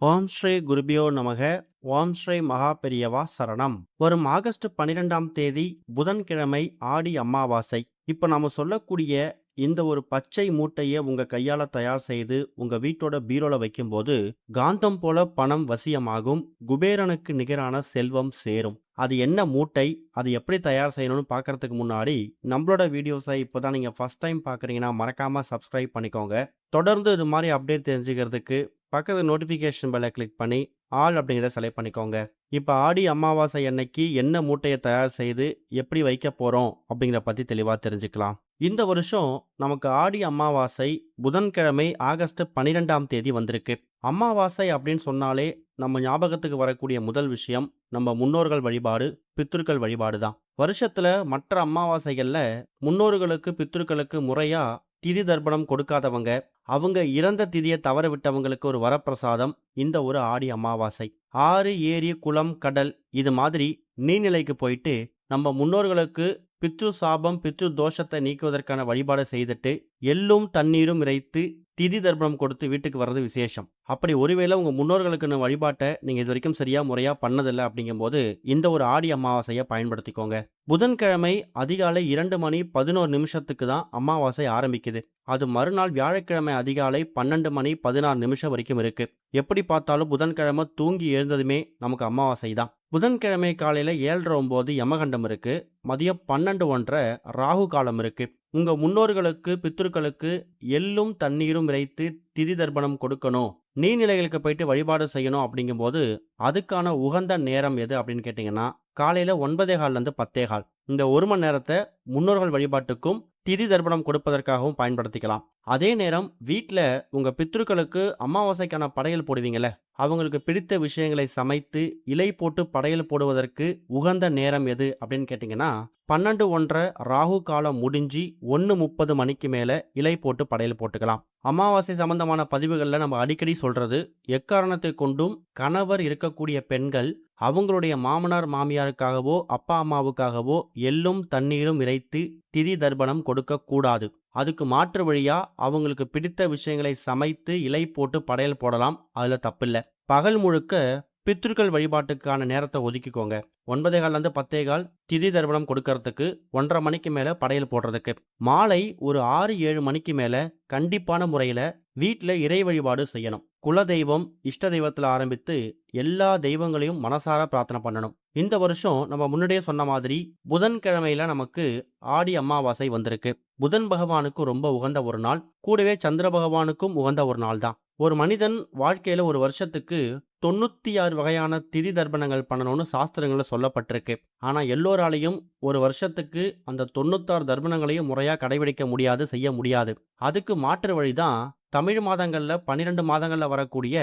ஓம் ஸ்ரீ குருபியோ நமக. ஓம் ஸ்ரீ மகா பெரியவா சரணம். வரும் ஆகஸ்ட் 12ஆம் தேதி புதன்கிழமை ஆடி அமாவாசை. இப்ப நாம சொல்லக்கூடிய இந்த ஒரு பச்சை மூட்டைய உங்க கையால தயார் செய்து உங்க வீட்டோட பீரோல வைக்கும்போது காந்தம் போல பணம் வசியமாகும், குபேரனுக்கு நிகரான செல்வம் சேரும். அது என்ன மூட்டை, அது எப்படி தயார் செய்யணும்னு பார்க்கறதுக்கு முன்னாடி நம்மளோட வீடியோஸை இப்போதான் நீங்க ஃபர்ஸ்ட் டைம் பார்க்குறீங்கன்னா மறக்காம சப்ஸ்கிரைப் பண்ணிக்கோங்க. தொடர்ந்து இது மாதிரி அப்டேட் தெரிஞ்சுக்கிறதுக்கு பக்கத்து நோட்டிஃபிகேஷன் பெல்லை கிளிக் பண்ணி ஆல் அப்படிங்கிறத செலக்ட் பண்ணிக்கோங்க. இப்போ ஆடி அமாவாசை அன்னைக்கு என்ன மூட்டையை தயார் செய்து எப்படி வைக்க போகிறோம் அப்படிங்கிற பற்றி தெளிவாக தெரிஞ்சுக்கலாம். இந்த வருஷம் நமக்கு ஆடி அமாவாசை புதன்கிழமை ஆகஸ்ட் 12ஆம் தேதி வந்திருக்கு. அமாவாசை அப்படின்னு சொன்னாலே நம்ம ஞாபகத்துக்கு வரக்கூடிய முதல் விஷயம் நம்ம முன்னோர்கள் வழிபாடு, பித்ருக்கள் வழிபாடு தான். வருஷத்துல மற்ற அமாவாசைகள்ல முன்னோர்களுக்கு பித்ருக்களுக்கு முறையா திதி தர்ப்பணம் கொடுக்காதவங்க, அவங்க இறந்த திதியை தவற விட்டவங்களுக்கு ஒரு வரப்பிரசாதம் இந்த ஒரு ஆடி அமாவாசை. ஆறு, ஏரி, குளம், கடல் இது மாதிரி நீர்நிலைக்கு போயிட்டு நம்ம முன்னோர்களுக்கு பித்ரு சாபம், பித்ரு தோஷத்தை நீக்குவதற்கான வழிபாடு செய்துட்டு எள்ளும் தண்ணீரும் இறைத்து திதி தர்ப்பணம் கொடுத்து வீட்டுக்கு வர்றது விசேஷம். அப்படி ஒருவேளை உங்க முன்னோர்களுக்கு வழிபாட்டை நீங்க இது வரைக்கும் சரியா முறையா பண்ணதில்லை அப்படிங்கும்போது இந்த ஒரு ஆடி அமாவாசையை பயன்படுத்திக்கோங்க. புதன்கிழமை அதிகாலை 2:11 தான் அமாவாசை ஆரம்பிக்குது. அது மறுநாள் வியாழக்கிழமை அதிகாலை 12:16 வரைக்கும் இருக்கு. எப்படி பார்த்தாலும் புதன்கிழமை தூங்கி எழுந்ததுமே நமக்கு அமாவாசை தான். புதன்கிழமை காலையில 7:09 யமகண்டம் இருக்கு. மதியம் 12:01 ராகு காலம் இருக்கு. உங்க முன்னோர்களுக்கு பித்ருக்களுக்கு எள்ளும் தண்ணீரும் இறைத்து திதி தர்ப்பணம் கொடுக்கணும், நீர்நிலைகளுக்கு போயிட்டு வழிபாடு செய்யணும் அப்படிங்கும்போது அதுக்கான உகந்த நேரம் எது அப்படின்னு கேட்டீங்கன்னா காலையில 9:15 10:15. இந்த 1 மணி நேரத்தை முன்னோர்கள் வழிபாட்டுக்கும் திதி தர்ப்பணம் கொடுப்பதற்காகவும் பயன்படுத்திக்கலாம். அதே நேரம் வீட்டில் உங்க பித்ருக்களுக்கு அமாவாசைக்கான படையல் போடுவீங்கல்ல, அவங்களுக்கு பிடித்த விஷயங்களை சமைத்து இலை போட்டு படையல் போடுவதற்கு உகந்த நேரம் எது அப்படின்னு கேட்டிங்கன்னா 12:01 ராகு காலம் முடிஞ்சு 1:30 மணிக்கு மேலே இலை போட்டு படையல் போட்டுக்கலாம். அமாவாசை சம்பந்தமான பதிவுகளில் நம்ம அடிக்கடி சொல்றது, எக்காரணத்தை கொண்டும் கணவர் இருக்கக்கூடிய பெண்கள் அவங்களுடைய மாமனார் மாமியாருக்காகவோ அப்பா அம்மாவுக்காகவோ எள்ளும் தண்ணீரும் இறைத்து திதி தர்ப்பணம் கொடுக்க கூடாது. அதுக்கு மாற்று வழியா அவங்களுக்கு பிடித்த விஷயங்களை சமைத்து இலை போட்டு படையல் போடலாம், அதுல தப்பில்லை. பகல் முழுக்க பித்ருக்கள் வழிபாட்டுக்கான நேரத்தை ஒதுக்கிக்கோங்க. 9:15 10:15 திதி தர்ப்பணம் கொடுக்கறதுக்கு, 1:30 மணிக்கு மேல படையல் போடுறதுக்கு. மாலை ஒரு 6-7 மணிக்கு மேல கண்டிப்பான முறையில வீட்டில் இறை வழிபாடு செய்யணும். குலதெய்வம், இஷ்ட தெய்வத்தில் ஆரம்பித்து எல்லா தெய்வங்களையும் மனசார பிரார்த்தனை பண்ணணும். இந்த வருஷம் நம்ம முன்னாடியே சொன்ன மாதிரி புதன்கிழமையில நமக்கு ஆடி அமாவாசை வந்திருக்கு. புதன் பகவானுக்கு ரொம்ப உகந்த ஒரு நாள், கூடவே சந்திர பகவானுக்கும் உகந்த ஒரு நாள் தான். ஒரு மனிதன் வாழ்க்கையில ஒரு வருஷத்துக்கு 96 வகையான திதி தர்ப்பணங்கள் பண்ணணும்னு சாஸ்திரங்கள்ல சொல்லப்பட்டிருக்கு. ஆனா எல்லோராலையும் ஒரு வருஷத்துக்கு அந்த 96 தர்ப்பணங்களையும் முறையா கடைபிடிக்க முடியாது, செய்ய முடியாது. அதுக்கு மாற்று வழிதான் தமிழ் மாதங்கள்ல 12 மாதங்கள்ல வரக்கூடிய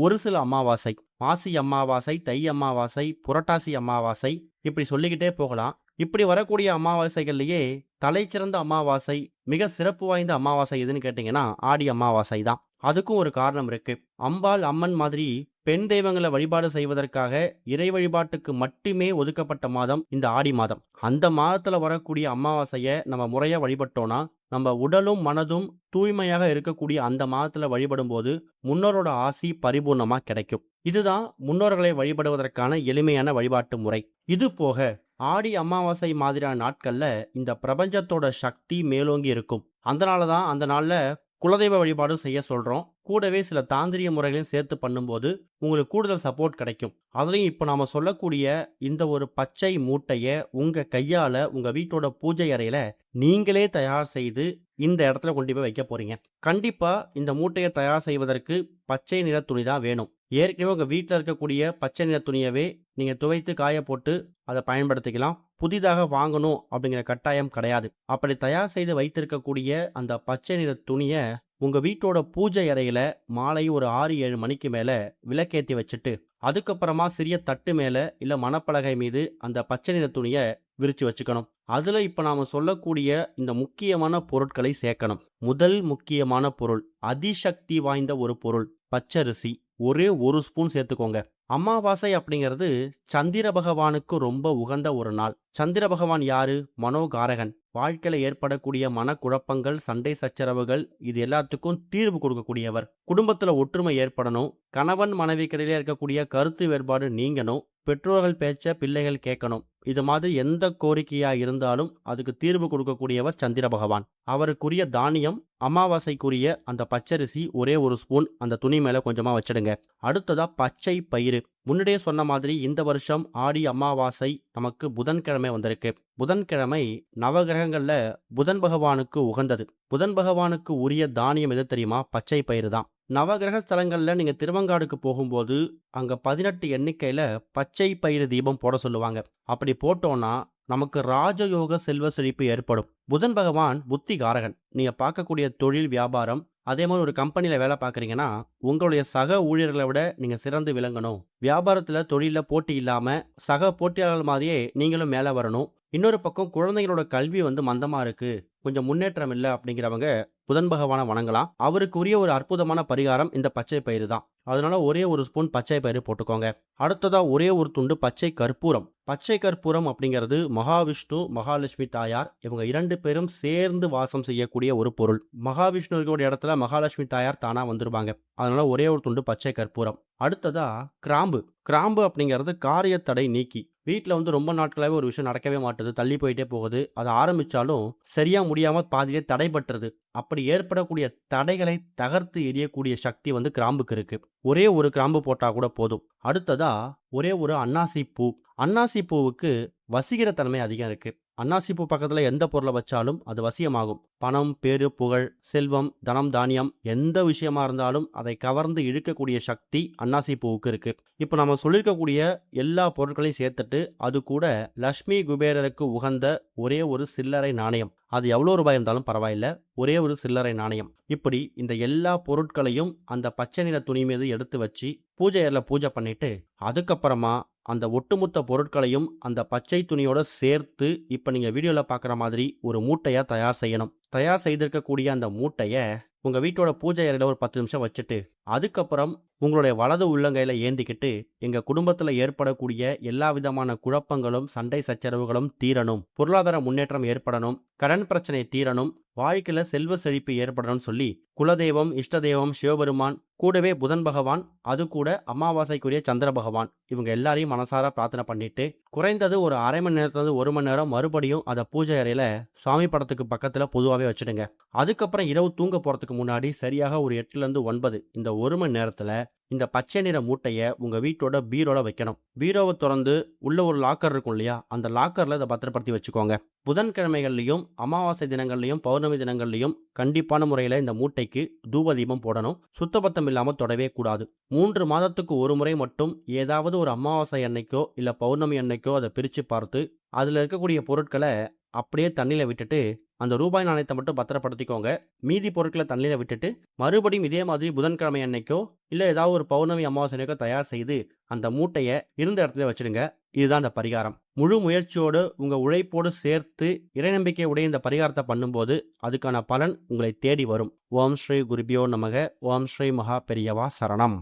ஒரு சில அமாவாசை. மாசி அமாவாசை, தை அமாவாசை, புரட்டாசி அமாவாசை, இப்படி சொல்லிக்கிட்டே போகலாம். இப்படி வரக்கூடிய அமாவாசைகள்லயே தலைச்சிறந்த அமாவாசை, மிக சிறப்பு வாய்ந்த அமாவாசை எதுன்னு கேட்டீங்கன்னா ஆடி அமாவாசை தான். அதுக்கும் ஒரு காரணம் இருக்கு. அம்பாள், அம்மன் மாதிரி பெண் தெய்வங்களை வழிபாடு செய்வதற்காக இறை வழிபாட்டுக்கு மட்டுமே ஒதுக்கப்பட்ட மாதம் இந்த ஆடி மாதம். அந்த மாதத்துல வரக்கூடிய அமாவாசையை நம்ம முறையா வழிபட்டோம்னா நம்ம உடலும் மனதும் தூய்மையாக இருக்கக்கூடிய அந்த மாதத்துல வழிபடும் போது முன்னோரோட ஆசி பரிபூர்ணமா கிடைக்கும். இதுதான் முன்னோர்களை வழிபடுவதற்கான எளிமையான வழிபாட்டு முறை. இது போக ஆடி அமாவாசை மாதிரியான நாட்கள்ல இந்த பிரபஞ்சத்தோட சக்தி மேலோங்கி இருக்கும். அதனாலதான் அந்த நாள்ல குலதெய்வ வழிபாடு செய்ய சொல்றோம். கூடவே சில தாந்திரிய முறைகளையும் சேர்த்து பண்ணும்போது உங்களுக்கு கூடுதல் சப்போர்ட் கிடைக்கும். அதுலயும் இப்போ நாம சொல்லக்கூடிய இந்த ஒரு பச்சை மூட்டைய உங்க கையால உங்க வீட்டோட பூஜை அறையில நீங்களே தயார் செய்து இந்த இடத்துல கொண்டு போய் வைக்க போறீங்க. கண்டிப்பா இந்த மூட்டையை தயார் செய்வதற்கு பச்சை நிற துணி தான் வேணும். ஏற்கனவே உங்க வீட்டில் இருக்கக்கூடிய பச்சை நிற துணியவே நீங்க துவைத்து காய போட்டு அதை பயன்படுத்திக்கலாம். புதிதாக வாங்கணும் அப்படிங்கிற கட்டாயம் கிடையாது. அப்படி தயார் செய்து வைத்திருக்கக்கூடிய அந்த பச்சை நிற துணியை உங்க வீட்டோட பூஜை அறையில மாலை ஒரு 6-7 மணிக்கு மேல விளக்கேற்றி வச்சுட்டு அதுக்கப்புறமா சிறிய தட்டு மேல இல்ல மணப்பலகை மீது அந்த பச்சை நிற துணியை விரிச்சு வச்சுக்கணும். அதுல இப்ப நாம சொல்லக்கூடிய இந்த முக்கியமான பொருட்களை சேர்க்கணும். முதல் முக்கியமான பொருள், அதிசக்தி வாய்ந்த ஒரு பொருள், பச்சரிசி ஒரே 1 ஸ்பூன் சேர்த்துக்கோங்க. அமாவாசை அப்படிங்கிறது சந்திர பகவானுக்கு ரொம்ப உகந்த ஒரு நாள். சந்திர பகவான் யாரு? மனோகாரகன். வாழ்க்கையில ஏற்படக்கூடிய மனக்குழப்பங்கள், சண்டை சச்சரவுகள் இது எல்லாத்துக்கும் தீர்வு கொடுக்கக்கூடியவர். குடும்பத்துல ஒற்றுமை ஏற்படணும். கணவன் மனைவிக்கிடையிலே இருக்கக்கூடிய கருத்து வேறுபாடு நீங்கணும். பெற்றோர்கள் பேச்ச பிள்ளைகள் கேட்கணும். இது மாதிரி எந்த கோரிக்கையா இருந்தாலும் அதுக்கு தீர்வு கொடுக்கக்கூடியவர் சந்திர பகவான். அவருக்குரிய தானியம் அமாவாசைக்குரிய அந்த பச்சரிசி ஒரே 1 ஸ்பூன் அந்த துணி மேல கொஞ்சமா வச்சிடுங்க. அடுத்ததா பச்சை பயிறு. முன்னாடியே சொன்ன மாதிரி இந்த வருஷம் ஆடி அமாவாசை நமக்கு புதன்கிழமை வந்திருக்கு. புதன்கிழமை நவகிரகங்கள்ல புதன் பகவானுக்கு உகந்தது. புதன் பகவானுக்கு உரிய தானியம் எது தெரியுமா? பச்சை பயிறு தான். நவகிரக ஸ்தலங்கள்ல நீங்க திருவெங்காடுக்கு போகும்போது அங்க 18 எண்ணிக்கையில பச்சை பயிறு தீபம் போட சொல்லுவாங்க. அப்படி போட்டோம்னா நமக்கு ராஜயோக செல்வ செழிப்பு ஏற்படும். புதன் பகவான் புத்தி காரகன். நீங்க பார்க்கக்கூடிய தொழில் வியாபாரம் அதே மாதிரி ஒரு கம்பெனில வேலை பார்க்குறீங்கன்னா உங்களுடைய சக ஊழியர்களை விட நீங்க சிறந்து விளங்கணும். வியாபாரத்துல தொழில போட்டி இல்லாம சக போட்டியாளர்கள் மாதிரியே நீங்களும் மேல வரணும். இன்னொரு பக்கம் குழந்தைகளோட கல்வி மந்தமா இருக்கு, கொஞ்சம் முன்னேற்றம் இல்லை அப்படிங்கிறவங்க புதன் பகவானை வணங்கலாம். அவருக்குரிய ஒரு அற்புதமான பரிகாரம் இந்த பச்சை பயிறு தான். அதனால ஒரே 1 ஸ்பூன் பச்சை பயிறு போட்டுக்கோங்க. அடுத்ததா ஒரே ஒரு துண்டு பச்சை கற்பூரம். பச்சை கற்பூரம் அப்படிங்கிறது மகாவிஷ்ணு, மகாலட்சுமி தாயார் இவங்க 2 பேரும் சேர்ந்து வாசம் செய்யக்கூடிய ஒரு பொருள். மகாவிஷ்ணு இருக்கக்கூடிய இடத்துல மகாலட்சுமி தாயார் தானா வந்துருவாங்க. அதனால ஒரே ஒரு துண்டு பச்சை கற்பூரம். அடுத்ததா கிராம்பு. கிராம்பு அப்படிங்கிறது காரிய தடை நீக்கி. வீட்டில் ரொம்ப நாட்களாகவே ஒரு விஷயம் நடக்கவே மாட்டுது, தள்ளி போயிட்டே போகுது. அதை ஆரம்பிச்சாலும் சரியா முடியாம பாதியிலே தடைபட்டுறது. அப்படி ஏற்படக்கூடிய தடைகளை தகர்த்து எரியக்கூடிய சக்தி கிராம்புக்கு இருக்கு. ஒரே ஒரு கிராம்பு போட்டா கூட போதும். அடுத்ததா ஒரே ஒரு அன்னாசி பூ. அன்னாசி பூவுக்கு வசீகர தன்மை அதிகம் இருக்கு. அன்னாசி பூ பக்கத்துல எந்த பொருளை வச்சாலும் அது வசியமாகும். பணம், பேரு, புகழ், செல்வம், தனம், தானியம் எந்த விஷயமா இருந்தாலும் அதை கவர்ந்து இழுக்கக்கூடிய சக்தி அன்னாசி பூவுக்கு இருக்கு. இப்போ நம்ம சொல்லியிருக்கக்கூடிய எல்லா பொருட்களையும் சேர்த்துட்டு அது கூட லட்சுமி குபேரருக்கு உகந்த ஒரே ஒரு சில்லறை நாணயம். அது எவ்வளோ ரூபாய் இருந்தாலும் பரவாயில்ல, ஒரே ஒரு சில்லறை நாணயம். இப்படி இந்த எல்லா பொருட்களையும் அந்த பச்சை நிற துணி மீது எடுத்து வச்சு பூஜை அறையில் பூஜை பண்ணிட்டு அதுக்கப்புறமா அந்த ஒட்டுமொத்த பொருட்களையும் அந்த பச்சை துணியோட சேர்த்து இப்போ நீங்கள் வீடியோவில் பார்க்குற மாதிரி ஒரு மூட்டையாக தயார் செய்யணும். தயார் செய்திருக்கக்கூடிய அந்த மூட்டையை உங்கள் வீட்டோட பூஜை அறையில் ஒரு 10 நிமிஷம் வச்சுட்டு அதுக்கப்புறம் உங்களுடைய வலது உள்ளங்கையில் ஏந்திக்கிட்டு எங்கள் குடும்பத்தில் ஏற்படக்கூடிய எல்லா விதமான குழப்பங்களும், சண்டை சச்சரவுகளும் தீரணும், பொருளாதார முன்னேற்றம் ஏற்படணும், கடன் பிரச்சனை தீரணும், வாழ்க்கையில் செல்வ செழிப்பு ஏற்படணும்னு சொல்லி குலதெய்வம், இஷ்ட தெய்வம், சிவபெருமான் கூடவே புதன் பகவான், அது கூட அமாவாசைக்குரிய சந்திர பகவான் இவங்க எல்லாரையும் மனசார பிரார்த்தனை பண்ணிட்டு குறைந்தது ஒரு அரை மணி நேரத்துலேருந்து 1 மணி நேரம் மறுபடியும் அதை பூஜை அறையில் சுவாமி படத்துக்கு பக்கத்தில் பொதுவாகவே வச்சுடுங்க. அதுக்கப்புறம் இரவு தூங்க போகிறதுக்கு முன்னாடி சரியாக ஒரு 8லேருந்து 9 இந்த 1 மணி நேரத்தில் இந்த பச்சை நிற மூட்டையை உங்கள் வீட்டோட பீரோல வைக்கணும். பீரோவை திறந்து உள்ள ஒரு லாக்கர் இருக்கும் இல்லையா, அந்த லாக்கரில் இதை பத்திரப்படுத்தி வச்சுக்கோங்க. புதன்கிழமைகள்லையும் அமாவாசை தினங்கள்லையும் பௌர்ணமி தினங்கள்லையும் கண்டிப்பான முறையில் இந்த மூட்டைக்கு தூப தீபம் போடணும். சுத்தபத்தம் இல்லாமல் தொடவே கூடாது. 3 மாதத்துக்கு ஒரு முறை மட்டும் ஏதாவது ஒரு அமாவாசை அன்னைக்கோ இல்லை பௌர்ணமி அன்னைக்கோ அதை பிரித்து பார்த்து அதில் இருக்கக்கூடிய பொருட்களை அப்படியே தண்ணியில் விட்டுட்டு அந்த ரூபாய் நாணயத்தை மட்டும் பத்திரப்படுத்திக்கோங்க. மீதி பொருட்களை தண்ணியில் விட்டுட்டு மறுபடியும் இதே மாதிரி புதன்கிழமை அன்னைக்கோ இல்லை ஏதாவது ஒரு பௌர்ணமி அமாவாசை அன்னைக்கோ தயார் செய்து அந்த மூட்டையை இருந்த இடத்துல வச்சுடுங்க. இதுதான் அந்த பரிகாரம். முழு முயற்சியோடு உங்கள் உழைப்போடு சேர்த்து இறைநம்பிக்கை உடைய இந்த பரிகாரத்தை பண்ணும்போது அதுக்கான பலன் உங்களை தேடி வரும். ஓம் ஸ்ரீ குருபியோ நமக. ஓம் ஸ்ரீ மகா பெரியவா சரணம்.